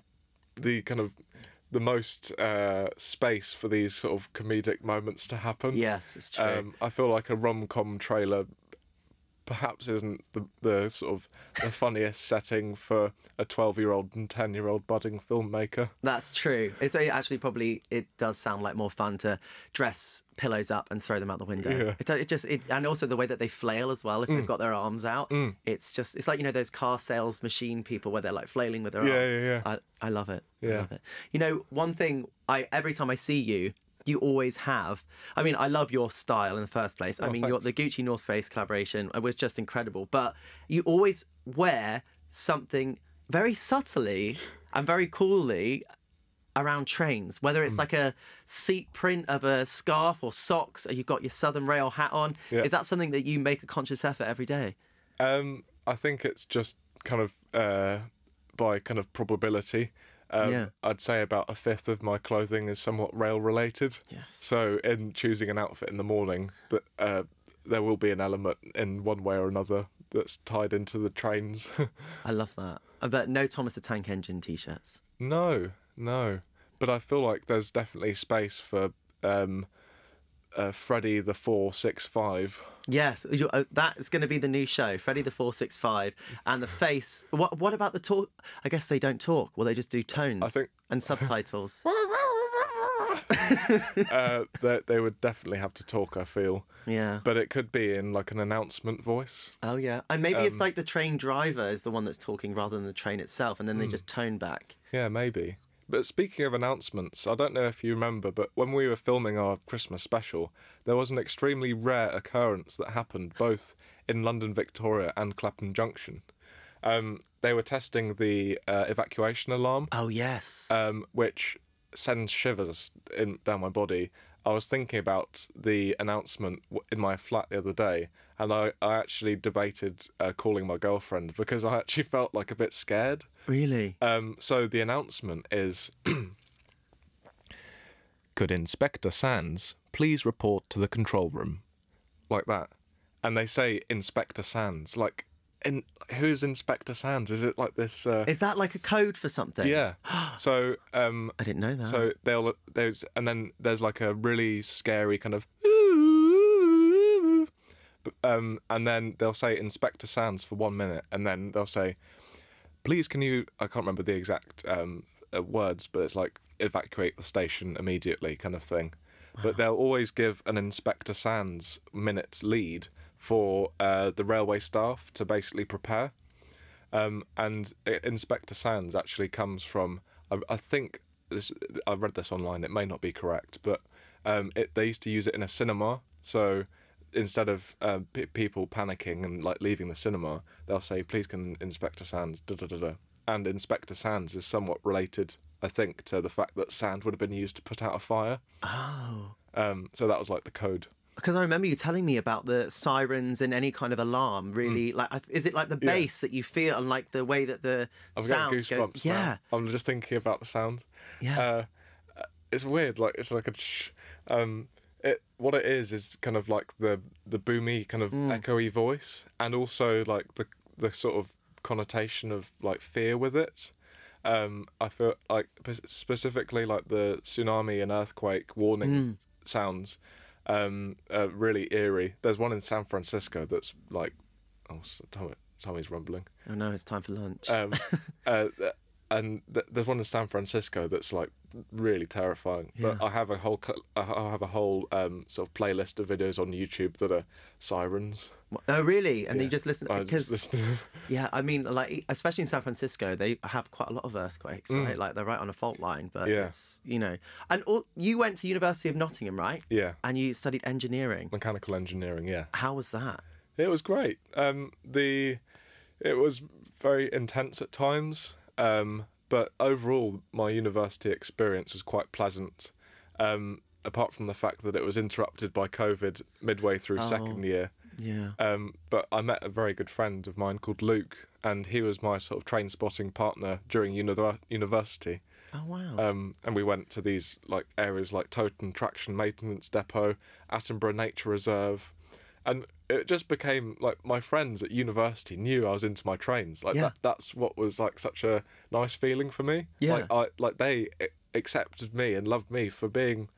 Speaker 2: the kind of the most space for these sort of comedic moments to happen.
Speaker 1: Yes, it's true.
Speaker 2: I feel like a rom-com trailer perhaps isn't the sort of the funniest setting for a 12-year-old and 10-year-old budding filmmaker.
Speaker 1: That's true. It's actually probably, it does sound like more fun to dress pillows up and throw them out the window.
Speaker 2: Yeah.
Speaker 1: And also the way that they flail as well if they've got their arms out. It's like, you know, those car sales machine people where they're like flailing with their arms.
Speaker 2: Yeah.
Speaker 1: I love it.
Speaker 2: Yeah.
Speaker 1: I love it. You know, one thing every time I see you, you always have. I mean, I love your style in the first place. I mean, the Gucci North Face collaboration was just incredible. But you always wear something very subtly and very coolly around trains, whether it's like a seat print of a scarf or socks, or you've got your Southern Rail hat on.
Speaker 2: Yeah.
Speaker 1: Is that something that you make a conscious effort every day?
Speaker 2: I think it's just kind of by kind of probability. I'd say about a fifth of my clothing is somewhat rail related.
Speaker 1: Yes.
Speaker 2: So in choosing an outfit in the morning, there will be an element in one way or another that's tied into the trains.
Speaker 1: I love that. But no Thomas the Tank Engine t-shirts.
Speaker 2: No. But I feel like there's definitely space for Freddy the 465.
Speaker 1: Yes, that's going to be the new show, Freddy the 465, and the face. What about the talk? I guess they don't talk. Well, they just do tones,
Speaker 2: I think,
Speaker 1: and subtitles.
Speaker 2: They would definitely have to talk, I feel.
Speaker 1: Yeah.
Speaker 2: But it could be in like an announcement voice.
Speaker 1: Oh, yeah. And maybe it's like the train driver is the one that's talking rather than the train itself, and then they just tone back.
Speaker 2: Yeah, maybe. But speaking of announcements, I don't know if you remember, but when we were filming our Christmas special, there was an extremely rare occurrence that happened both in London Victoria and Clapham Junction. They were testing the evacuation alarm.
Speaker 1: Oh, yes.
Speaker 2: Which sends shivers down my body. I was thinking about the announcement in my flat the other day, and I actually debated calling my girlfriend because I actually felt like a bit scared.
Speaker 1: Really?
Speaker 2: So the announcement is, could Inspector Sands please report to the control room? Like that. And they say Inspector Sands. Like, who's Inspector Sands? Is it like this...
Speaker 1: Is that like a code for something?
Speaker 2: Yeah. So...
Speaker 1: I didn't know that.
Speaker 2: So and then there's like a really scary kind of... and then they'll say Inspector Sands for 1 minute, and then they'll say, please can you... I can't remember the exact words, but it's like evacuate the station immediately kind of thing. But they'll always give an Inspector Sands minute lead for the railway staff to basically prepare. And Inspector Sands actually comes from, I think, I read this online, it may not be correct, but they used to use it in a cinema. So instead of people panicking and like leaving the cinema, they'll say, please can Inspector Sands, da-da-da-da. And Inspector Sands is somewhat related, I think, to the fact that sand would have been used to put out a fire.
Speaker 1: Oh.
Speaker 2: So that was like the code.
Speaker 1: Because I remember you telling me about the sirens and any kind of alarm. Really, like, is it like the bass that you feel and like the way that the sound
Speaker 2: getting goosebumps
Speaker 1: goes?
Speaker 2: now.
Speaker 1: Yeah,
Speaker 2: I'm just thinking about the sound.
Speaker 1: Yeah,
Speaker 2: it's weird. Like it's like what it is kind of like the boomy kind of echoey voice, and also like the sort of connotation of like fear with it. I feel like specifically like the tsunami and earthquake warning sounds. Really eerie. There's one in San Francisco that's like, Tommy's rumbling.
Speaker 1: Oh no, it's time for lunch.
Speaker 2: And there's one in San Francisco that's like really terrifying. But I have a whole sort of playlist of videos on YouTube that are sirens.
Speaker 1: Oh really? And you just listen
Speaker 2: I
Speaker 1: because
Speaker 2: just listen to them.
Speaker 1: Yeah, I mean, like especially in San Francisco, they have quite a lot of earthquakes, right? Like they're right on a fault line, but it's, you know. And you went to University of Nottingham, right?
Speaker 2: Yeah.
Speaker 1: And you studied engineering.
Speaker 2: Mechanical engineering, yeah.
Speaker 1: How was that?
Speaker 2: It was great. It was very intense at times, but overall my university experience was quite pleasant. Apart from the fact that it was interrupted by COVID midway through second year.
Speaker 1: Yeah.
Speaker 2: But I met a very good friend of mine called Luke, and he was my sort of Trainspotting partner during university.
Speaker 1: Oh wow.
Speaker 2: And we went to these like areas like Toton Traction Maintenance Depot, Attenborough Nature Reserve, and it just became like my friends at university knew I was into my trains. Like that's what was like such a nice feeling for me.
Speaker 1: Yeah.
Speaker 2: Like they accepted me and loved me for being,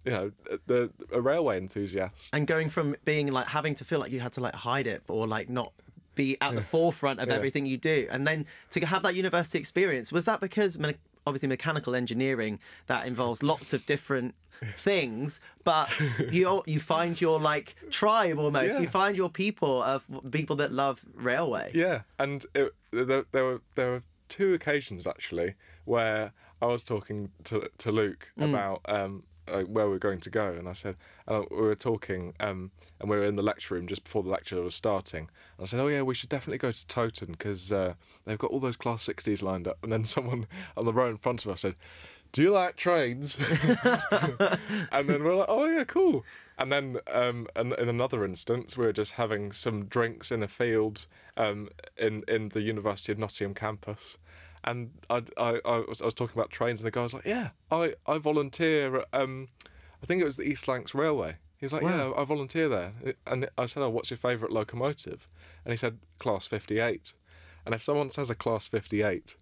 Speaker 2: you know, a railway enthusiast.
Speaker 1: And going from being like having to feel like you had to like hide it or like not be at the forefront of everything you do, and then to have that university experience, was that because obviously mechanical engineering, that involves lots of different things, but you find your like tribe almost, you find your people of people that love railway.
Speaker 2: Yeah, and there were two occasions actually where I was talking to Luke about where we were going to go, and I said, we were talking, and we were in the lecture room just before the lecture was starting, and I said, oh yeah, we should definitely go to Toten because they've got all those Class 60s lined up. And then someone on the row in front of us said, do you like trains? And then we're like, oh yeah, cool. And then in another instance, we were just having some drinks in a field in the University of Nottingham campus. And I was talking about trains, and the guy was like, yeah, I volunteer at, I think it was the East Lancs Railway. He was like, yeah, I volunteer there. And I said, oh, what's your favourite locomotive? And he said, Class 58. And if someone says a Class 58,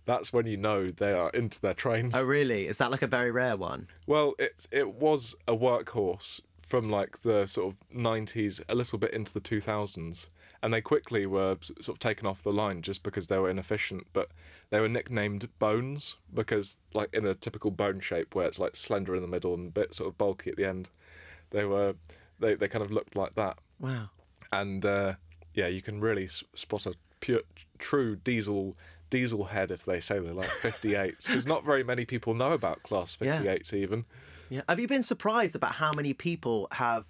Speaker 2: that's when you know they are into their trains.
Speaker 1: Oh, really? Is that like a very rare one?
Speaker 2: Well, it was a workhorse from like the sort of 90s, a little bit into the 2000s. And they quickly were sort of taken off the line just because they were inefficient. But they were nicknamed Bones because, like, in a typical bone shape where it's like slender in the middle and a bit sort of bulky at the end, they kind of looked like that.
Speaker 1: Wow. And
Speaker 2: yeah, you can really spot a true diesel head if they say they're like 58s, because not very many people know about Class 58s even.
Speaker 1: Yeah. Have you been surprised about how many people have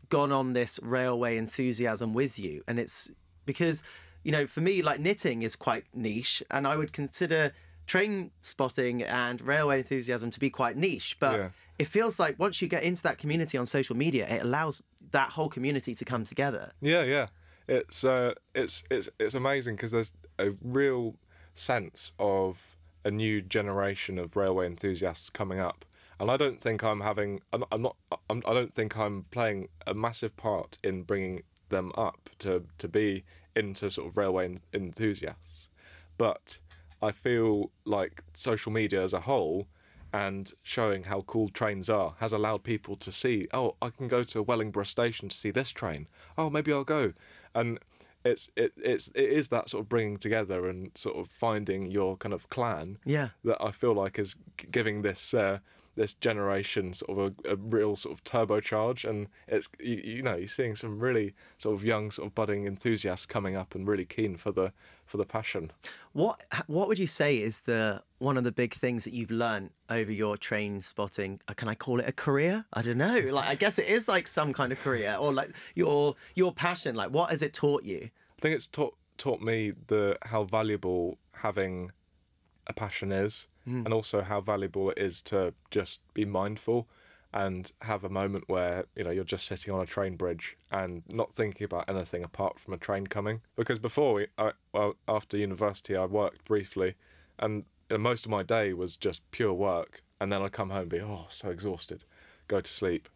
Speaker 1: gone on this railway enthusiasm with you? And it's because, you know, for me, like, knitting is quite niche, and I would consider Trainspotting and railway enthusiasm to be quite niche, but it feels like once you get into that community on social media, it allows that whole community to come together.
Speaker 2: Yeah. It's amazing because there's a real sense of a new generation of railway enthusiasts coming up. And I don't think I don't think I'm playing a massive part in bringing them up to be into sort of railway enthusiasts. But I feel like social media as a whole and showing how cool trains are has allowed people to see, oh, I can go to Wellingborough station to see this train. Oh, maybe I'll go. And it is that sort of bringing together and sort of finding your kind of clan that I feel like is giving this this generation sort of a real sort of turbocharge. And it's you know, you're seeing some really sort of young sort of budding enthusiasts coming up and really keen for the passion.
Speaker 1: What would you say is one of the big things that you've learned over your Trainspotting? Can I call it a career? I don't know. Like, I guess it is like some kind of career, or like your passion. Like, what has it taught you?
Speaker 2: I think it's taught me how valuable having a passion is, and also how valuable it is to just be mindful and have a moment where, you know, you're just sitting on a train bridge and not thinking about anything apart from a train coming. Because before, after university, I worked briefly, and most of my day was just pure work. And then I'd come home and be, oh, so exhausted, go to sleep.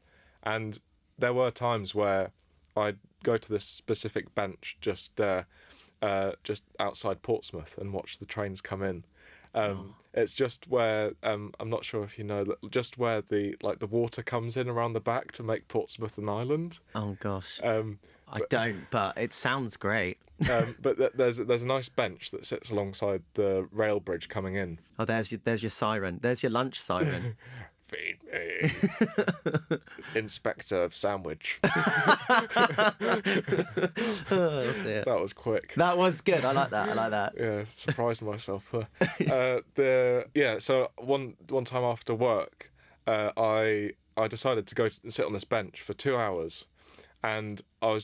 Speaker 2: And there were times where I'd go to this specific bench just outside Portsmouth and watch the trains come in. It's just where I'm not sure if you know, just where the water comes in around the back to make Portsmouth an island.
Speaker 1: Oh gosh, I don't, but it sounds great.
Speaker 2: But there's a nice bench that sits alongside the rail bridge coming in.
Speaker 1: Oh, there's your siren. There's your lunch siren.
Speaker 2: Feed me, Inspector Sandwich.
Speaker 1: Oh, dear.
Speaker 2: That was quick.
Speaker 1: That was good. I like that.
Speaker 2: Yeah, surprised myself there. So one time after work, I decided to go and sit on this bench for 2 hours, and I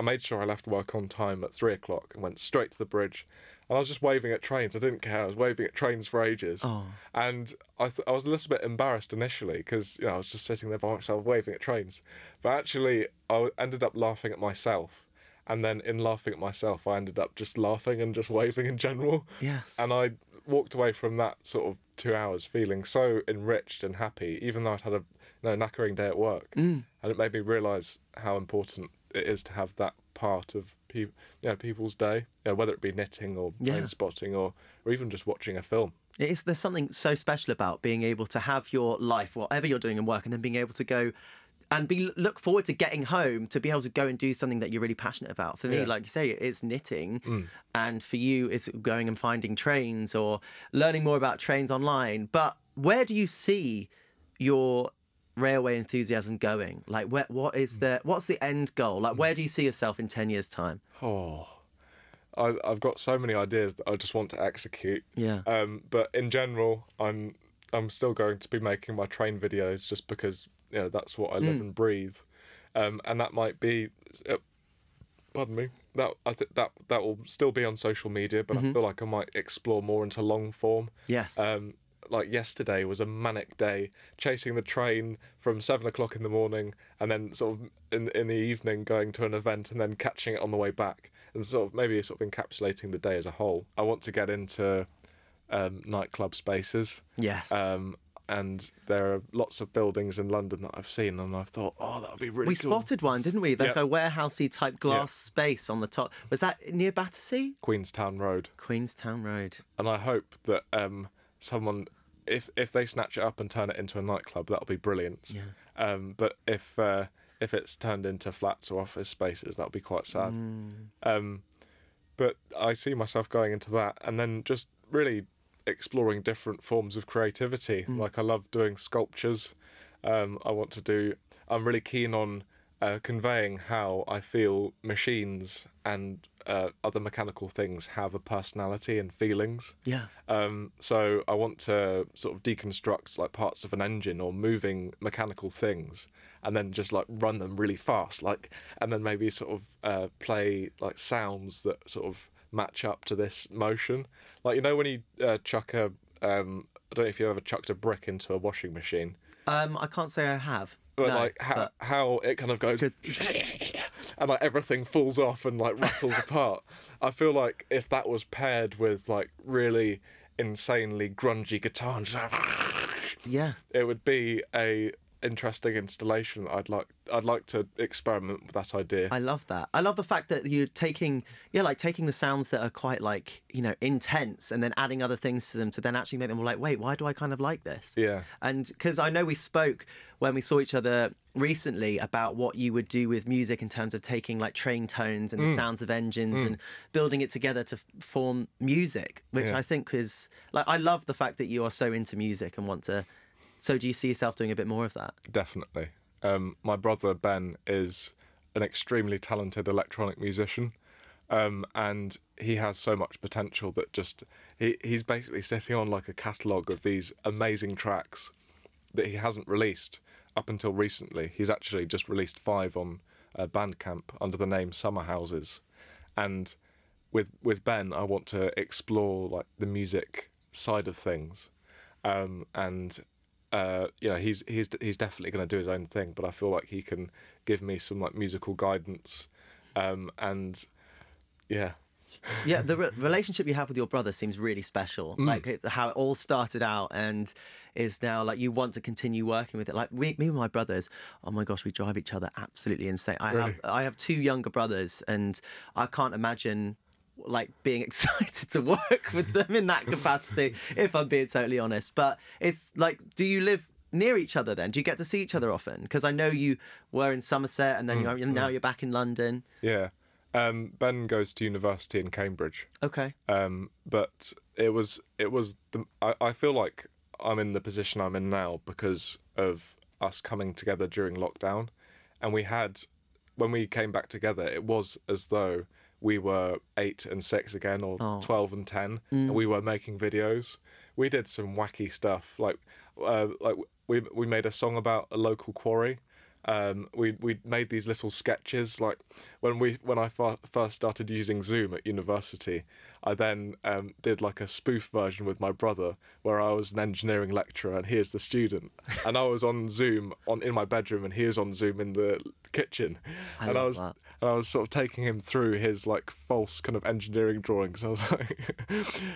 Speaker 2: made sure I left work on time at 3 o'clock and went straight to the bridge. And I was just waving at trains. I didn't care. I was waving at trains for ages. Oh. And I was a little bit embarrassed initially because, you know, I was just sitting there by myself waving at trains. But actually, I ended up laughing at myself. And then in laughing at myself, I ended up just laughing and just waving in general.
Speaker 1: Yes.
Speaker 2: And I walked away from that sort of 2 hours feeling so enriched and happy, even though I'd had a knackering day at work. And it made me realise how important it is to have that part of people's day, whether it be knitting or train spotting or even just watching a film.
Speaker 1: There's something so special about being able to have your life, whatever you're doing in work, and then being able to go and look forward to getting home to be able to go and do something that you're really passionate about. For me, like you say, it's knitting, and for you, it's going and finding trains or learning more about trains online. But where do you see your railway enthusiasm going? Like, what's the end goal? Like, where do you see yourself in 10 years' time?
Speaker 2: Oh, I've got so many ideas that I just want to execute.
Speaker 1: Yeah.
Speaker 2: But in general, I'm still going to be making my train videos just because that's what I live and breathe. And that might be, pardon me, that I think that will still be on social media, but I feel like I might explore more into long form.
Speaker 1: Yes.
Speaker 2: Like yesterday was a manic day, chasing the train from 7 o'clock in the morning, and then sort of in the evening going to an event, and then catching it on the way back, and maybe encapsulating the day as a whole. I want to get into nightclub spaces.
Speaker 1: Yes.
Speaker 2: And there are lots of buildings in London that I've seen, and I've thought, oh, that would be really cool.
Speaker 1: We spotted one, didn't we? Like a warehousey type glass space on the top. Was that near Battersea?
Speaker 2: Queenstown Road.
Speaker 1: Queenstown Road.
Speaker 2: And I hope that someone, if they snatch it up and turn it into a nightclub, that'll be brilliant.
Speaker 1: Yeah.
Speaker 2: But if it's turned into flats or office spaces, that'll be quite sad. But I see myself going into that, and then just really exploring different forms of creativity. Like, I love doing sculptures. I'm really keen on conveying how I feel machines and other mechanical things have a personality and feelings.
Speaker 1: Yeah.
Speaker 2: So I want to sort of deconstruct like parts of an engine or moving mechanical things, and then just like run them really fast, and then maybe sort of play like sounds that sort of match up to this motion. Like, when you chuck a I don't know if you ever chucked a brick into a washing machine.
Speaker 1: I can't say I have.
Speaker 2: But
Speaker 1: No,
Speaker 2: how it kind of goes and like everything falls off and like rattles apart. I feel like if that was paired with like really insanely grungy guitar and
Speaker 1: yeah,
Speaker 2: it would be a interesting installation. I'd like to experiment with that idea.
Speaker 1: I love that. I love the fact that you're taking the sounds that are quite like, intense, and then adding other things to them to then actually make them like, wait, why do I kind of like this?
Speaker 2: Yeah.
Speaker 1: And because I know we spoke when we saw each other recently about what you would do with music in terms of taking like train tones and the sounds of engines and building it together to form music, which I think is like, I love the fact that you are so into music and want to. So do you see yourself doing a bit more of that?
Speaker 2: Definitely. My brother Ben is an extremely talented electronic musician, and he has so much potential that just he's basically sitting on like a catalogue of these amazing tracks that he hasn't released up until recently. He's actually just released 5 on Bandcamp under the name Summer Houses, and with Ben I want to explore like the music side of things, and he's definitely going to do his own thing, but I feel like he can give me some like musical guidance, and yeah.
Speaker 1: Yeah, the relationship you have with your brother seems really special. Like how it all started out and is now like you want to continue working with it. Like me and my brothers, oh my gosh, we drive each other absolutely insane. I have 2 younger brothers, and I can't imagine like being excited to work with them in that capacity, if I'm being totally honest. But it's like, do you live near each other then? Do you get to see each other often? Because I know you were in Somerset, and then now you're back in London.
Speaker 2: Yeah. Ben goes to university in Cambridge.
Speaker 1: Okay.
Speaker 2: But I feel like I'm in the position I'm in now because of us coming together during lockdown, and when we came back together, it was as though we were 8 and 6 again, or 12 and 10, and we were making videos. We did some wacky stuff, like we made a song about a local quarry. We made these little sketches. Like when I first started using Zoom at university, I then did like a spoof version with my brother where I was an engineering lecturer and he is the student, and I was on Zoom in my bedroom and he was on Zoom in the kitchen, and I was sort of taking him through his like false kind of engineering drawings. I was like,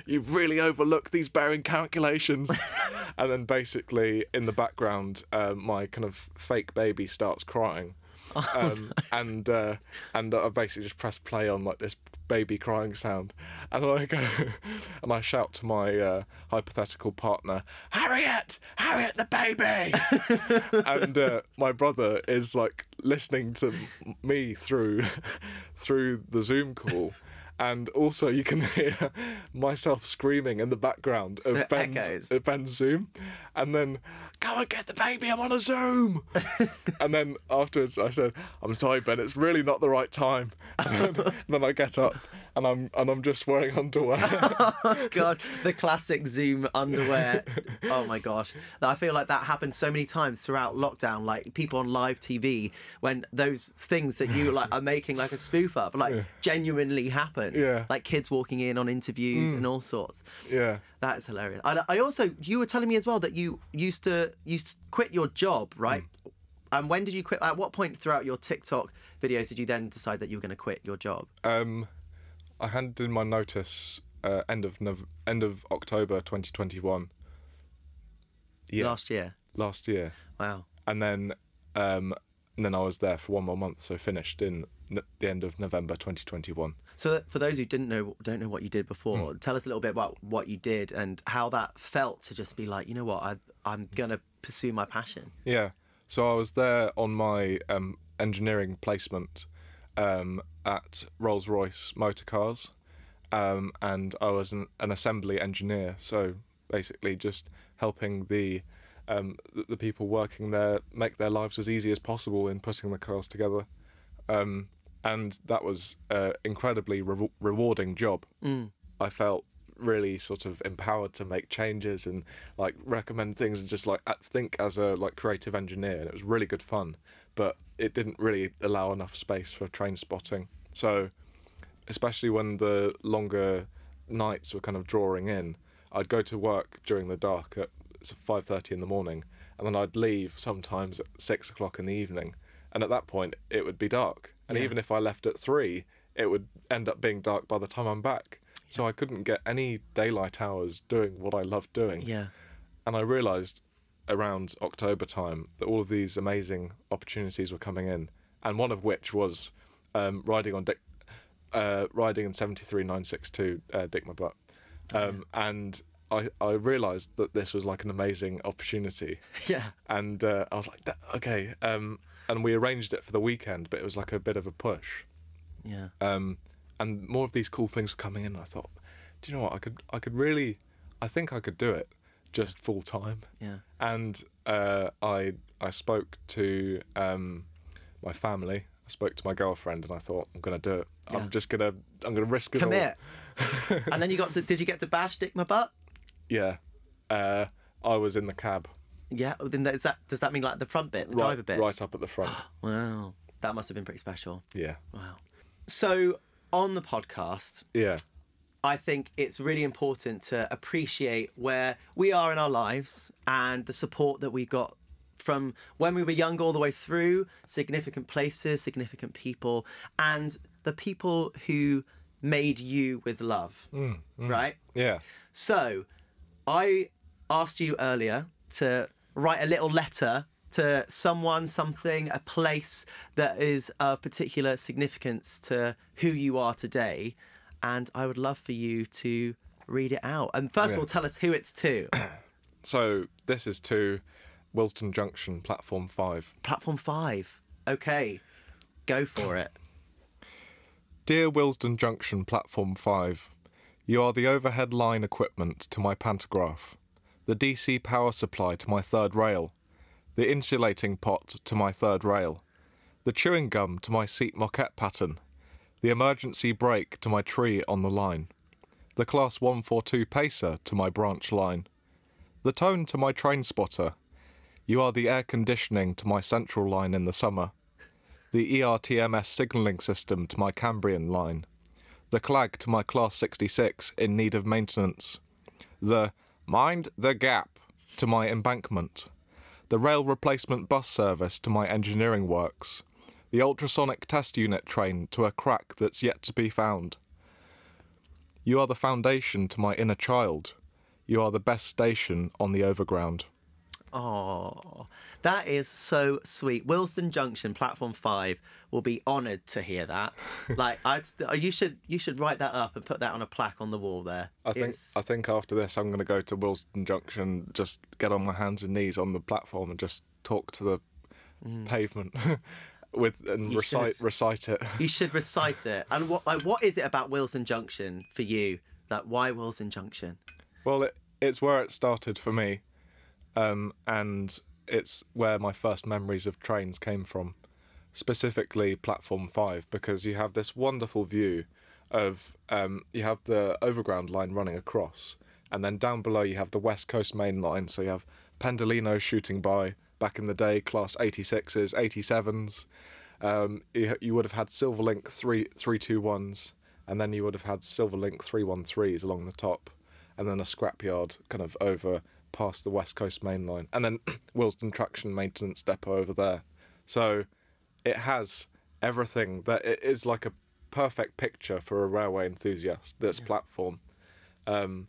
Speaker 2: you really overlook these bearing calculations. And then basically in the background, my kind of fake baby starts crying. and I basically just press play on like this baby crying sound, and I go and I shout to my hypothetical partner, Harriet the baby. And my brother is like listening to me through the Zoom call. And also you can hear myself screaming in the background of Ben's Zoom. And then, go and get the baby, I'm on a Zoom. And then afterwards I said, I'm sorry, Ben, it's really not the right time. And then I get up and I'm just wearing underwear.
Speaker 1: Oh, God, the classic Zoom underwear. Oh, my gosh. I feel like that happened so many times throughout lockdown, like people on live TV, when those things that you like are making like a spoof up, like genuinely happen.
Speaker 2: Yeah.
Speaker 1: Like kids walking in on interviews and all sorts.
Speaker 2: Yeah.
Speaker 1: That is hilarious. I also, you were telling me as well that you used to quit your job, right? And when did you quit? At what point throughout your TikTok videos did you then decide that you were going to quit your job?
Speaker 2: I handed in my notice end of October 2021. Yeah. Last year.
Speaker 1: Wow.
Speaker 2: And then I was there for one more month, so finished in the end of November 2021.
Speaker 1: So for those who don't know what you did before, tell us a little bit about what you did and how that felt to just be like, you know what, I'm gonna pursue my passion.
Speaker 2: Yeah. So I was there on my engineering placement at Rolls-Royce Motor Cars, and I was an assembly engineer. So basically, just helping the people working there make their lives as easy as possible in putting the cars together. And that was an incredibly rewarding job. I felt really sort of empowered to make changes and like recommend things and just like think as a like creative engineer, and it was really good fun. But it didn't really allow enough space for Trainspotting. So especially when the longer nights were kind of drawing in, I'd go to work during the dark at 5:30 in the morning, and then I'd leave sometimes at 6 o'clock in the evening. And at that point, it would be dark. And even if I left at 3, it would end up being dark by the time I'm back. So I couldn't get any daylight hours doing what I loved doing.
Speaker 1: Yeah.
Speaker 2: And I realised around October time that all of these amazing opportunities were coming in, and one of which was riding in 73962 Dick My Butt. And I realised that this was like an amazing opportunity.
Speaker 1: Yeah.
Speaker 2: And I was like, okay. And we arranged it for the weekend, but it was like a bit of a push.
Speaker 1: Yeah.
Speaker 2: And more of these cool things were coming in. And I thought, do you know what? I think I could do it just full time.
Speaker 1: Yeah.
Speaker 2: And I spoke to my family. I spoke to my girlfriend, and I thought, I'm gonna do it. Yeah. I'm gonna risk it all.
Speaker 1: Commit. And then did you get to bash Dick My Butt?
Speaker 2: Yeah. I was in the cab.
Speaker 1: Yeah. Then does that mean like the front bit, the driver bit?
Speaker 2: Right up at the front.
Speaker 1: Wow. That must have been pretty special.
Speaker 2: Yeah.
Speaker 1: Wow. So on the podcast, I think it's really important to appreciate where we are in our lives and the support that we got from when we were young all the way through, significant places, significant people, and the people who made you with love, right?
Speaker 2: Yeah.
Speaker 1: So I asked you earlier to write a little letter to someone, something, a place that is of particular significance to who you are today. And I would love for you to read it out. And first of all, tell us who it's to.
Speaker 2: So this is to Willesden Junction, Platform 5.
Speaker 1: Platform 5. Okay, go for it.
Speaker 2: Dear Willesden Junction, Platform 5, you are the overhead line equipment to my pantograph, the DC power supply to my third rail, the insulating pot to my third rail, the chewing gum to my seat moquette pattern, the emergency brake to my tree on the line, the Class 142 pacer to my branch line, the tone to my train spotter. You are the air conditioning to my central line in the summer, the ERTMS signalling system to my Cambrian line, the clag to my Class 66 in need of maintenance, the mind the gap to my embankment, the rail replacement bus service to my engineering works, the ultrasonic test unit train to a crack that's yet to be found. You are the foundation to my inner child. You are the best station on the overground.
Speaker 1: Oh, that is so sweet. Willesden Junction, platform 5, will be honoured to hear that. Like, you should write that up and put that on a plaque on the wall there.
Speaker 2: I think after this, I'm going to go to Willesden Junction, just get on my hands and knees on the platform and just talk to the pavement recite it.
Speaker 1: You should recite it. And what is it about Willesden Junction for you? Like, why Willesden Junction?
Speaker 2: Well, it's where it started for me. And it's where my first memories of trains came from, specifically platform 5, because you have this wonderful view of you have the overground line running across, and then down below you have the West Coast main line, so you have Pendolino shooting by back in the day, class 86s, 87s. You would have had Silverlink 321s, and then you would have had Silverlink 313s along the top, and then a scrapyard kind of over past the West Coast main line, and then Willesden Traction Maintenance Depot over there. So it has everything that it is, like a perfect picture for a railway enthusiast, this platform. And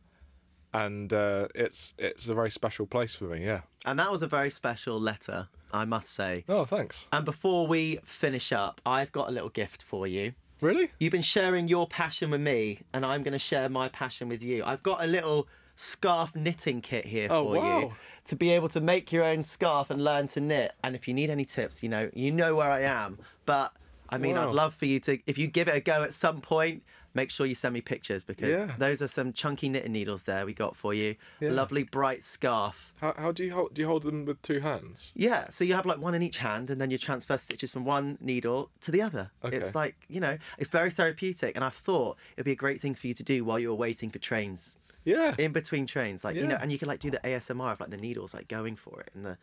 Speaker 2: it's a very special place for me, yeah. And
Speaker 1: that was a very special letter, I must say.
Speaker 2: Oh, thanks.
Speaker 1: And before we finish up, I've got a little gift for you.
Speaker 2: Really?
Speaker 1: You've been sharing your passion with me, and I'm going to share my passion with you. I've got a little scarf knitting kit here for you to be able to make your own scarf and learn to knit. And if you need any tips, you know where I am. But I mean, I'd love for you to, if you give it a go at some point, make sure you send me pictures, because those are some chunky knitting needles there we got for you. A lovely bright scarf.
Speaker 2: How do you hold them with 2 hands?
Speaker 1: Yeah, so you have like one in each hand, and then you transfer stitches from one needle to the other. Okay. It's like, it's very therapeutic, and I thought it'd be a great thing for you to do while you were waiting for trains.
Speaker 2: Yeah.
Speaker 1: In between trains, like, and you can like do the ASMR of like the needles like going for it, and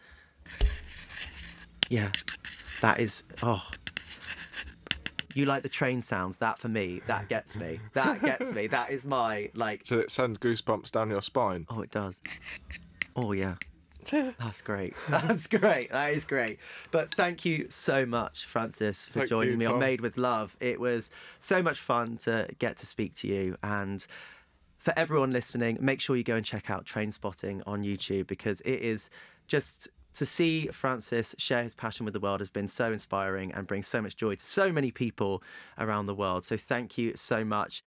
Speaker 1: that is, you like the train sounds. That for me, that gets me. That is my, like.
Speaker 2: So it sends goosebumps down your spine?
Speaker 1: Oh, it does. Oh, yeah. That's great. That's great. That is great. But thank you so much, Francis, for joining me on Made with Love. It was so much fun to get to speak to you. And for everyone listening, make sure you go and check out Trainspotting on YouTube, because it is just, to see Francis share his passion with the world has been so inspiring and brings so much joy to so many people around the world. So thank you so much.